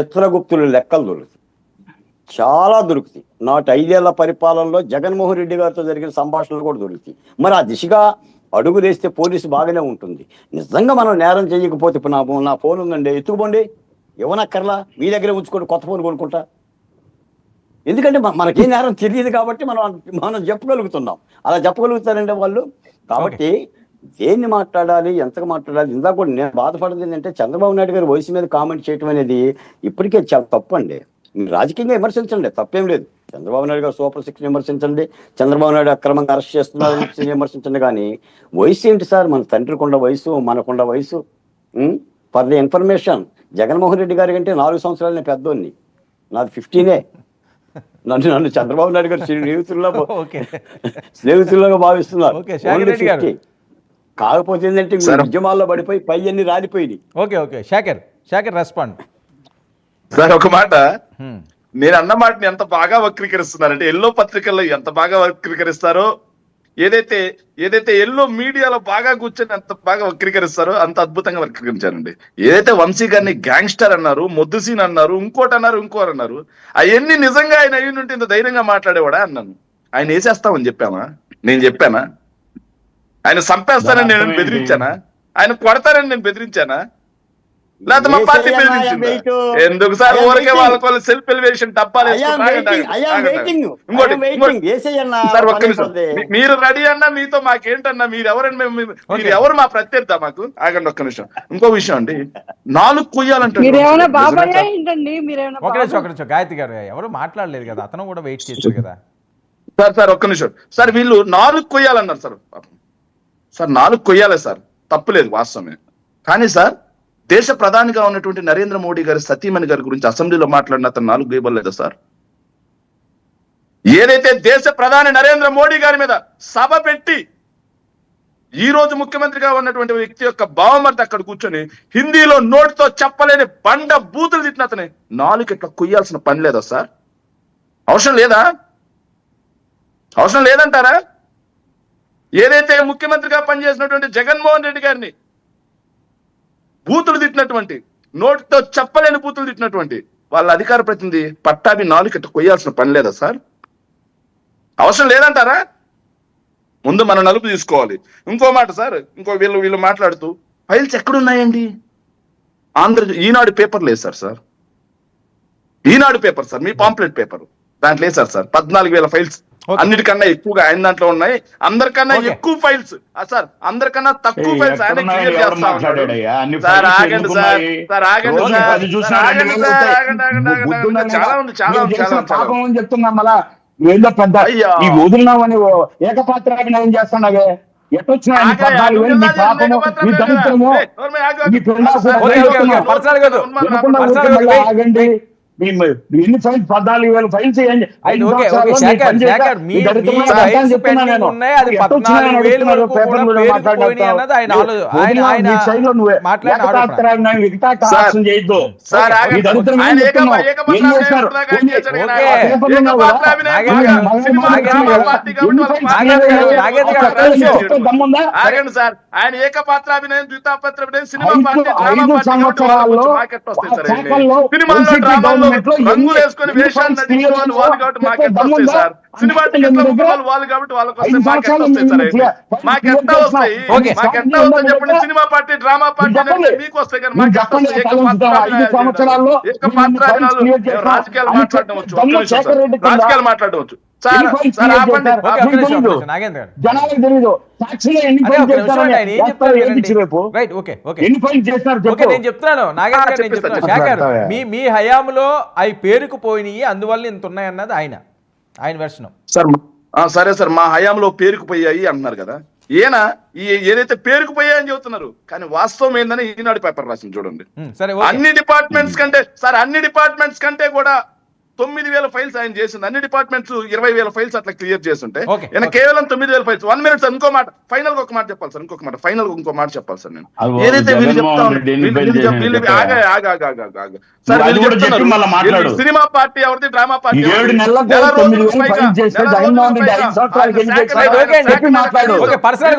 చిత్రగుప్తులు లెక్కలు దొరుకుతాయి, చాలా దొరుకుతాయి. నాటి 5 ఏళ్ల పరిపాలనలో జగన్మోహన్ రెడ్డి గారితో జరిగిన సంభాషణలు కూడా దొరుకుతాయి. మరి ఆ దిశగా అడుగులేస్తే పోలీసు బాగానే ఉంటుంది. నిజంగా మనం నేరం చేయకపోతే ఇప్పుడు నా ఫోన్ ఉందండి, ఎత్తుకుపోండి, ఇవ్వనక్కర్లా, మీ దగ్గరే ఉంచుకోండి, కొత్త ఫోన్ కొనుక్కుంటా. ఎందుకంటే మనకేం నేరం తెలియదు కాబట్టి మనం చెప్పగలుగుతున్నాం. అలా చెప్పగలుగుతారండి వాళ్ళు. కాబట్టి దేన్ని మాట్లాడాలి, ఎంతగా మాట్లాడాలి. ఇందాక కూడా నేను బాధపడేది ఏంటంటే చంద్రబాబు నాయుడు గారి వయసు మీద కామెంట్ చేయడం అనేది ఇప్పటికే చాలా తప్పు అండి. రాజకీయంగా విమర్శించండి, తప్పేం లేదు. చంద్రబాబు నాయుడు గారు సూపర్ సిక్స్ విమర్శించండి, చంద్రబాబు నాయుడు అక్రమంగా అరెస్ట్ చేస్తున్నారు విమర్శించండి. కానీ వయసు ఏంటి సార్? మన తండ్రికొండ వయసు, మనకొండ వయసు. For the information, Jaganmohan Reddy గారి కంటే 4 సంవత్సరాలు నేను పెద్దోన్ని, నాది 15. నన్ను చంద్రబాబు నాయుడు గారు స్నేహితుల్లాగా భావిస్తున్నారు. కాకపోతే ఏంటంటే ఉద్యమాల్లో పడిపోయి పై అన్ని రాలిపోయింది. Shekhar respond sir. ఒక మాట, నేను అన్న మాటని ఎంత బాగా వక్రీకరిస్తున్నారంటే, ఎల్లో పత్రికల్లో ఎంత బాగా వక్రీకరిస్తారో, ఏదైతే ఎల్లో మీడియాలో బాగా కూర్చొని ఎంత బాగా వక్రీకరిస్తారో అంత అద్భుతంగా వక్రీకరించారండి. ఏదైతే వంశీ గారిని గ్యాంగ్స్టర్ అన్నారు, మొద్దుసీన్ అన్నారు, ఇంకోటి అన్నారు, అవన్నీ నిజంగా ఆయన అయ్యి ఉంటే ఇంత ధైర్యంగా మాట్లాడేవాడా అన్నాను. ఆయన వేసేస్తామని చెప్పామా? నేను చెప్పానా? ఆయన చంపేస్తానని నేను బెదిరించానా? ఆయన కొడతానని నేను బెదిరించానా? లేకపోతే మా పార్టీ బెదిరించింది? ఎందుకు సార్ ఊరికే వాళ్ళ సెల్ఫ్ ఎలివేషన్ డబ్బాలు మీరు రెడీ అన్నా మీతో మాకేంటన్నా? మీరు ఎవరు మా ప్రత్యర్థ మాకు? ఆగండి ఒక్క నిమిషం. ఇంకో విషయం అండి, 4 కొయ్యాలంటే గాయత్రి గారు ఎవరు మాట్లాడలేదు కదా, అతను కూడా వెయిట్ చేశారు కదా సార్. ఒక్క నిమిషం సార్, వీళ్ళు 4 కొయ్యాలన్నారు సార్. 4 కొయ్యాలి సార్, తప్పులేదు, వాస్తవమే. కానీ సార్, దేశ ప్రధానిగా ఉన్నటువంటి నరేంద్ర మోడీ గారి సతీమణి గారి గురించి అసెంబ్లీలో మాట్లాడిన అతను 4 వేయబడలేదా సార్? ఏదైతే దేశ ప్రధాని నరేంద్ర మోడీ గారి మీద సభ పెట్టి ఈ రోజు ముఖ్యమంత్రిగా ఉన్నటువంటి వ్యక్తి యొక్క బావమర్ది అక్కడ కూర్చొని హిందీలో నోటితో చెప్పలేని బండ బూతులు తిట్టిన అతని 4 ఇట్లా కొయ్యాల్సిన పని లేదా సార్? అవసరం లేదా? అవసరం లేదంటారా? ఏదైతే ముఖ్యమంత్రిగా పనిచేసినటువంటి జగన్మోహన్ రెడ్డి గారిని బూతులు తిట్టినటువంటి, నోటితో చెప్పలేని బూతులు తిట్టినటువంటి వాళ్ళ అధికార ప్రతినిధి పట్టాభి 4 ఇట్లా కొయ్యాల్సిన పని లేదా సార్? అవసరం లేదంటారా? ముందు మన నలుపు తీసుకోవాలి. ఇంకో మాట సార్, వీళ్ళు మాట్లాడుతూ ఫైల్స్ ఎక్కడున్నాయండి? ఈనాడు పేపర్ లేదు సార్. ఈనాడు పేపర్ సార్, మీ పాంప్లెట్ పేపర్, దాంట్లో వేసారు సార్ 14,000 ఫైల్స్. అన్నిటికన్నా ఎక్కువగా ఆయన దాంట్లో ఉన్నాయి. అందరికన్నా ఎక్కువ ఫైల్స్ సార్, అందరికన్నా తక్కువ ఫైల్స్ ఆయన క్లియర్ చేస్తా ఉన్నాడు. సార్ ఆగండి సార్, చాలా చెప్తున్నా. మళ్ళా ఏదో పెద్ద వదిలినామని ఏకపాత్రాభినయం చేస్తున్నావే, ఎట్టొచ్చినా ఆగండి. ఎన్ని ఫైల్స్? 14,000 ఫైల్స్. ఆయన ఏకపాత్రాభినయం, ద్వితాపాత్రాభినయం, సినిమా రంగులు వేసుకొని వేషాలు నటించిన వాళ్ళు కాబట్టి మాకెట్లా వస్తాయి సార్? సినిమా టికెట్లు వాళ్ళు కాబట్టి వాళ్ళకి వస్తాయి, మాకెట్లా వస్తాయి సార్? మాకెట్లా వస్తాయి? చెప్పండి. సినిమా పార్టీ, డ్రామా పార్టీ మీకు వస్తాయి కానీ మాకెట్లా వస్తాయి? ఏకపాత్రాభినయాలు రాజకీయాలు మాట్లాడవచ్చు, రాజకీయాలు మాట్లాడవచ్చు సార్. సార్ ఆపండి. జనాలకు తెలీదు. నేను చెప్తున్నాను మీ హయాంలో అవి పేరుకుపోయినాయి, అందువల్ల ఇంత ఉన్నాయన్నది ఆయన వెర్షన్ సార్. సరే సార్, మా హయాంలో పేరుకుపోయాయి అంటున్నారు కదా. ఏదైతే పేరుకుపోయాయని చెబుతున్నారు, కానీ వాస్తవం ఏందని ఈనాడు పేపర్ రాసింది చూడండి. అన్ని డిపార్ట్మెంట్స్ కంటే కూడా 9,000 ఫైల్స్ ఆయన చేసింది. అన్ని డిపార్ట్మెంట్స్ 20,000 ఫైల్స్ అట్లా క్లియర్ చేస్తుంటే ఆయన కేవలం 9,000 ఫైల్స్. 1 మినిట్ సార్, ఇంకో మాట, ఫైనల్ గా ఒక మాట చెప్పాలి సార్. ఇంకో మాట చెప్పాలి సార్. నేను ఏదైతే వీళ్ళు చెప్తా సినిమా పార్టీ ఎవరిది, డ్రామా పార్టీ పర్సనల్.